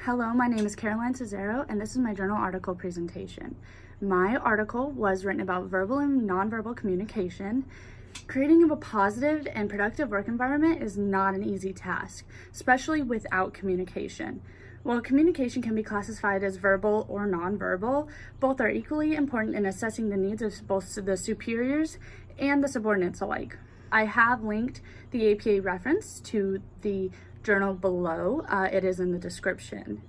Hello, my name is Karolyne Cesaro, and this is my journal article presentation. My article was written about verbal and nonverbal communication. Creating a positive and productive work environment is not an easy task, especially without communication. While communication can be classified as verbal or nonverbal, both are equally important in assessing the needs of both the superiors and the subordinates alike. I have linked the APA reference to the journal below. It is in the description.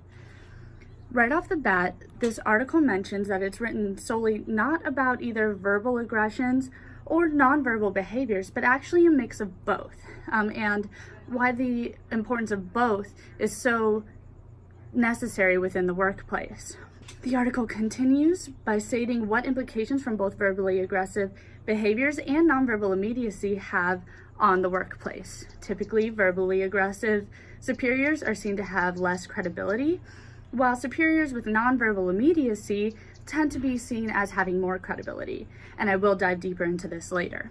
Right off the bat, this article mentions that it's written solely not about either verbal aggressions or nonverbal behaviors, but actually a mix of both, and why the importance of both is so necessary within the workplace. The article continues by stating what implications from both verbally aggressive behaviors and nonverbal immediacy have on the workplace. Typically, verbally aggressive superiors are seen to have less credibility, while superiors with nonverbal immediacy tend to be seen as having more credibility, and I will dive deeper into this later.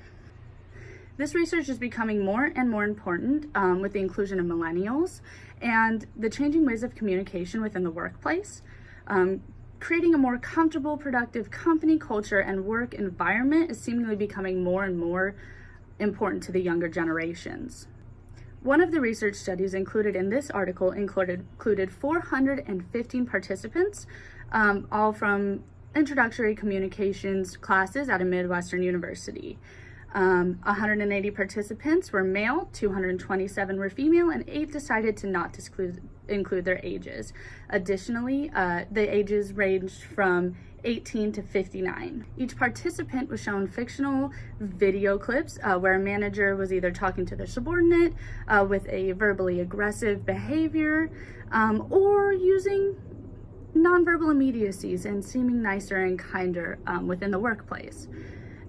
This research is becoming more and more important with the inclusion of millennials and the changing ways of communication within the workplace. Creating a more comfortable, productive company culture and work environment is seemingly becoming more and more important to the younger generations. One of the research studies included in this article included 415 participants, all from introductory communications classes at a Midwestern university. 180 participants were male, 227 were female, and 8 decided to not include their ages. Additionally, the ages ranged from 18 to 59. Each participant was shown fictional video clips where a manager was either talking to their subordinate with a verbally aggressive behavior or using nonverbal immediacies and seeming nicer and kinder within the workplace.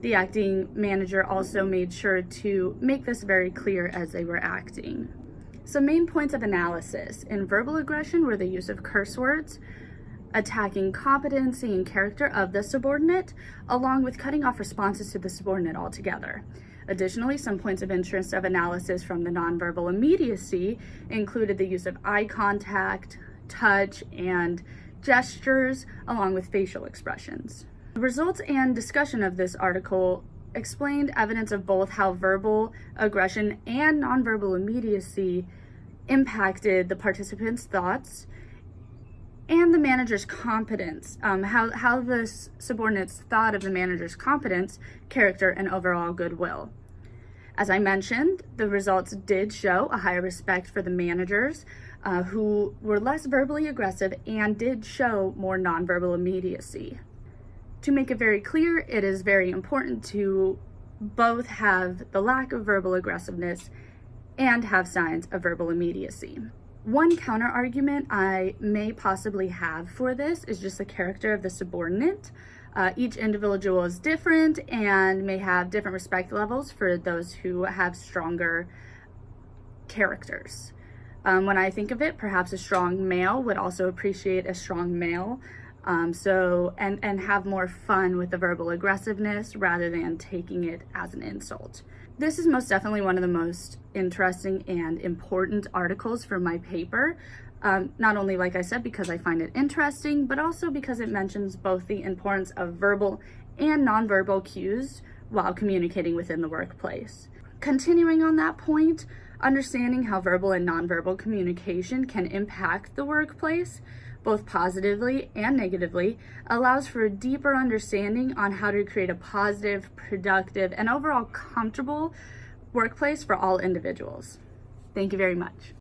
The acting manager also made sure to make this very clear as they were acting. Some main points of analysis in verbal aggression were the use of curse words, attacking competency and character of the subordinate, along with cutting off responses to the subordinate altogether. Additionally, some points of interest of analysis from the nonverbal immediacy included the use of eye contact, touch, and gestures, along with facial expressions. The results and discussion of this article explained evidence of both how verbal aggression and nonverbal immediacy impacted the participants' thoughts and the manager's competence, how the subordinates thought of the manager's competence, character, and overall goodwill. As I mentioned, the results did show a higher respect for the managers who were less verbally aggressive and did show more nonverbal immediacy. To make it very clear, it is very important to both have the lack of verbal aggressiveness and have signs of verbal immediacy. One counter argument I may possibly have for this is just the character of the subordinate. Each individual is different and may have different respect levels for those who have stronger characters. When I think of it, perhaps a strong male would also appreciate a strong male, and have more fun with the verbal aggressiveness rather than taking it as an insult. This is most definitely one of the most interesting and important articles for my paper, not only, like I said, because I find it interesting, but also because it mentions both the importance of verbal and nonverbal cues while communicating within the workplace. Continuing on that point, understanding how verbal and nonverbal communication can impact the workplace, both positively and negatively, allows for a deeper understanding on how to create a positive, productive, and overall comfortable workplace for all individuals. Thank you very much.